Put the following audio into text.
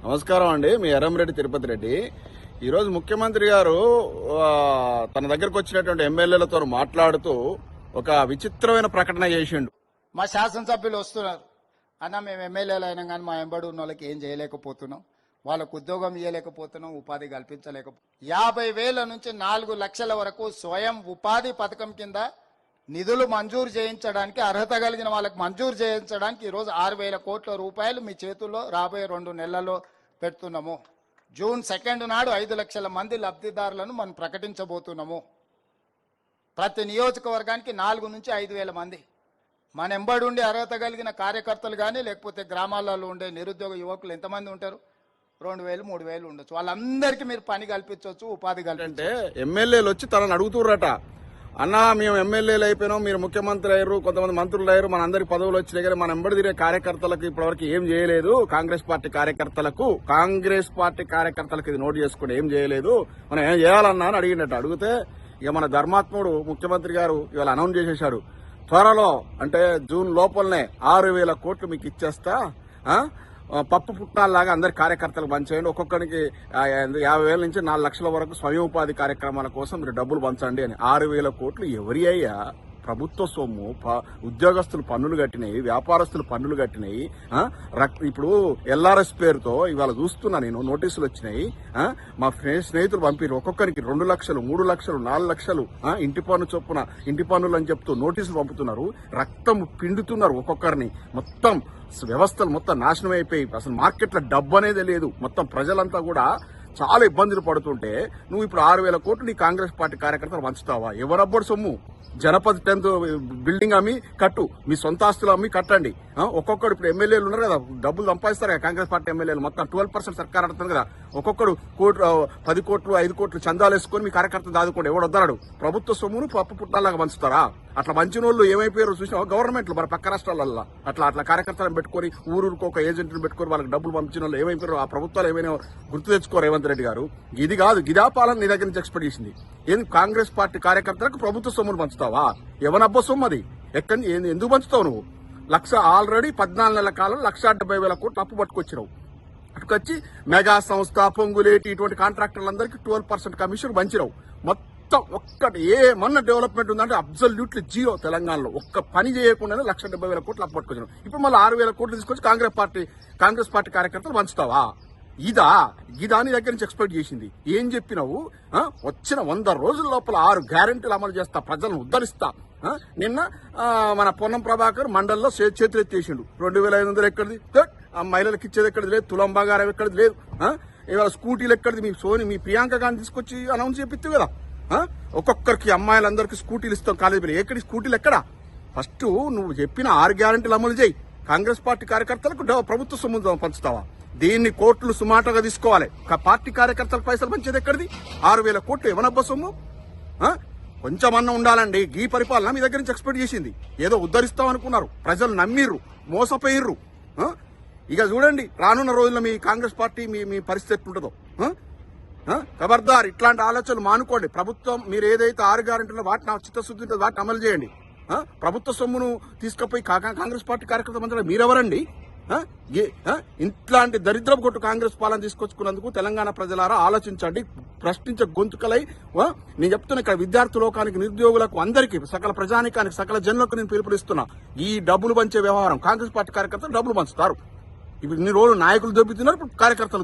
నమస్కారం అండి. మీ ఎర్రంరెడ్డి తిరుపతి రెడ్డి. ఈరోజు ముఖ్యమంత్రి గారు తన దగ్గరకు వచ్చినటువంటి ఎమ్మెల్యేలతో మాట్లాడుతూ ఒక విచిత్రమైన ప్రకటన చేసిండు. మా శాసనసభ్యులు వస్తున్నారు అన్న, మేము ఎమ్మెల్యేలు అయినా కానీ మా ఎంబడి ఉన్న వాళ్ళకి ఏం చేయలేకపోతున్నాం, వాళ్ళకు ఉద్యోగం ఇవ్వలేకపోతున్నాం, ఉపాధి కల్పించలేకపోతున్నాం. 50,000 నుంచి 4 లక్షల వరకు స్వయం ఉపాధి పథకం కింద నిధులు మంజూరు చేయించడానికి, అర్హత కలిగిన వాళ్ళకి మంజూరు చేయించడానికి ఈరోజు 6,000 కోట్ల రూపాయలు మీ చేతుల్లో రాబోయే 2 నెలల్లో పెడుతున్నాము. జూన్ 2 నాడు 5 లక్షల మంది లబ్ధిదారులను మనం ప్రకటించబోతున్నాము. ప్రతి నియోజకవర్గానికి 4 నుంచి 5,000 మంది మన ఎంబడి ఉండి అర్హత కలిగిన కార్యకర్తలు కానీ, లేకపోతే గ్రామాలలో ఉండే నిరుద్యోగ యువకులు ఎంతమంది ఉంటారు? 2,000, 3,000 ఉండొచ్చు. వాళ్ళందరికీ మీరు పని కల్పించవచ్చు, ఉపాధి అంటే ఎమ్మెల్యేలు వచ్చి తనని అడుగుతుర్రట, అన్నా మేము ఎమ్మెల్యేలు అయిపోయినాం, మీరు ముఖ్యమంత్రి అయ్యారు, కొంతమంది మంత్రులు అయ్యారు, మన అందరికి పదవులు వచ్చినాయి కానీ మన ఎంబడి తిరిగే కార్యకర్తలకు ఇప్పటివరకు ఏం చేయలేదు. కాంగ్రెస్ పార్టీ కార్యకర్తలకు ఇది నోట్ చేసుకుని ఏం చేయలేదు, మనం ఏం చేయాలన్నా అని అడిగినట్టు. అడిగితే ఇక మన ధర్మాత్ముడు ముఖ్యమంత్రి గారు ఇవాళ అనౌన్స్ చేసేశాడు, త్వరలో అంటే జూన్ లోపలనే 6,000 కోట్లు మీకు ఇచ్చేస్తా, పప్పు పుట్టాలాగా అందరి కార్యకర్తలకు పంచేయండి, ఒక్కొక్కరికి 50,000 నుంచి 4 లక్షల వరకు స్వయం ఉపాధి కార్యక్రమాల కోసం మీరు డబ్బులు పంచండి అని. 6,000 కోట్లు ఎవరి అయ్యా? ప్రభుత్వ సొమ్ము. ఉద్యోగస్తులు పన్నులు కట్టినాయి, వ్యాపారస్తులు పన్నులు కట్టినాయి. ఇప్పుడు ఎల్ఆర్ఎస్ పేరుతో ఇవాళ చూస్తున్నా నేను, నోటీసులు వచ్చినాయి. మా స్నేహితులు పంపిరు, ఒక్కొక్కరికి 2 లక్షలు, 3 లక్షలు, 4 లక్షలు ఇంటి పన్ను చొప్పున, ఇంటి పన్నులు అని చెప్తూ నోటీసులు పంపుతున్నారు. రక్తం పిండుతున్నారు ఒక్కొక్కరిని. మొత్తం వ్యవస్థలు మొత్తం నాశనం అయిపోయి అసలు మార్కెట్లో డబ్బు అనేది లేదు. మొత్తం ప్రజలంతా కూడా చాలా ఇబ్బందులు పడుతుంటే నువ్వు ఇప్పుడు 6,000 కోట్లు నీ కాంగ్రెస్ పార్టీ కార్యకర్తలు పంచుతావా? ఎవరబ్బడు సొమ్ము? జనపద 10th బిల్డింగ్ అమ్మి కట్టు, మీ సొంత ఆస్తులు అమ్మి కట్టండి. ఒక్కొక్కడు ఇప్పుడు ఎమ్మెల్యేలు ఉన్నారు కదా, డబ్బులు సంపాదిస్తారు కదా కాంగ్రెస్ పార్టీ ఎమ్మెల్యేలు, మొత్తం 12% సర్కార్ ఆడుతుంది కదా. ఒక్కొక్కడు 10 కోట్లు 5 కోట్లు చందాలు వేసుకొని మీ కార్యకర్తలు దాదుకోండి. ఎవడు వద్దరాడు? ప్రభుత్వ సొమ్మును పప్పు పుట్టాలాగా పంచుతారా? అట్లా మంచిన వాళ్ళు ఏమైపోయారో చూసినా గవర్నమెంట్లు మన పక్క రాష్ట్రాలలో అట్లా కార్యకర్తలను పెట్టుకొని ఊరికి ఒక ఏజెంట్ని పెట్టుకొని వాళ్ళకి డబ్బులు పంపించిన వాళ్ళు ఏమైపోయారో, ఆ ప్రభుత్వాలు ఏమైనా గుర్తు తెచ్చుకోరు రేవంత్ రెడ్డి గారు. ఇది కాదు, గిదా పాలన నీ దగ్గర నుంచి ఎక్స్పెక్ట్ చేసింది. ఏంది కాంగ్రెస్ పార్టీ కార్యకర్తలకు ప్రభుత్వ సొమ్మును పంచుతావా? ఎవనబ్బ సొమ్ము అది? ఎందుకు పంచుతావు నువ్వు? ఆల్రెడీ 14 నెలల కాలం 1,70,000 కోట్లు అప్పు పట్టుకొచ్చినావు. అటుకొచ్చి మెగా సంస్థ, పొంగులేటి ఇటువంటి కాంట్రాక్టర్లందరికీ 12% కమిషన్ పంచినావు. మొత్తం ఒక్కటి ఏమన్నా డెవలప్మెంట్ ఉందంటే అబ్సల్యూట్లీ జీరో. తెలంగాణలో ఒక్క పని చేయకుండానే 1,70,000 కోట్లు అప్పు పట్టుకొచ్చినావు. ఇప్పుడు మళ్ళీ 6,000 కోట్లు తీసుకొచ్చి కాంగ్రెస్ పార్టీ కార్యకర్తలు పంచుతావా? ఇదా నీ దగ్గర నుంచి ఎక్స్పెక్ట్ చేసింది? ఏం చెప్పినావు? వచ్చిన 100 రోజుల లోపల 6 గ్యారెంటీలు అమలు చేస్తా, ప్రజలను ఉద్ధరిస్తా. నిన్న మన పొన్నం ప్రభాకర్ మండల్లో చేతులు ఎత్తేసిండు. 2,500 ఎక్కడిది? మహిళలకు ఇచ్చేది ఎక్కడిది లేదు, తులం బంగారం ఎక్కడిది లేదు. ఇవాళ స్కూటీలు ఎక్కడిది? మీ ప్రియాంక గాంధీ తీసుకొచ్చి అనౌన్స్ చేపిస్తావు కదా. ఒక్కొక్కరికి అమ్మాయిలందరికీ స్కూటీలు ఇస్తాం కాలేజీ. ఎక్కడి స్కూటీలు ఎక్కడా? ఫస్ట్ నువ్వు చెప్పిన 6 గ్యారెంటీలు అమలు చేయి. కాంగ్రెస్ పార్టీ కార్యకర్తలకు ప్రభుత్వ సొమ్ము పంచుతావా? దీన్ని కోర్టులు సుమాటగా తీసుకోవాలి. పార్టీ కార్యకర్తలకు పైసలు పంచేది ఎక్కడిది? 6,000 కోట్లు ఎవనబ్బ సొమ్ము? కొంచెమన్నా ఉండాలండి. ఈ పరిపాలన మీ దగ్గర నుంచి ఎక్స్పెక్ట్ చేసింది. ఏదో ఉద్ధరిస్తాం అనుకున్నారు, ప్రజలు నమ్మిర్రు, మోసపోయిర్రు. ఇక చూడండి రానున్న రోజుల్లో మీ కాంగ్రెస్ పార్టీ మీ పరిస్థితి ఎట్లుంటుందో. ఖబర్దార్, ఇట్లాంటి ఆలోచనలు మానుకోండి. ప్రభుత్వం మీరు ఏదైతే 6 గ్యారెంటీలో వాటిని చిత్తశుద్ధి ఉంటుందో వాటిని అమలు చేయండి. ప్రభుత్వ సొమ్మును తీసుకుపోయి కాంగ్రెస్ పార్టీ కార్యకర్తల మధ్యలో మీరెవరండి? ఇట్లాంటి దరిద్రపు కొట్టు కాంగ్రెస్ పాలన తీసుకొచ్చుకున్నందుకు తెలంగాణ ప్రజలారా ఆలోచించండి. ప్రశ్నించే గొంతుకలై నేను చెప్తున్నా, ఇక్కడ విద్యార్థి లోకానికి, నిరుద్యోగులకు, అందరికీ, సకల ప్రజానికానికి, సకల జనులకు నేను పిలుపునిస్తున్నా. ఈ డబ్బులు పంచే వ్యవహారం కాంగ్రెస్ పార్టీ కార్యకర్తలు డబ్బులు పంచుతారు. ఇప్పుడు ఇన్ని రోజులు నాయకులు దొబ్బుతున్నారు, ఇప్పుడు కార్యకర్తలు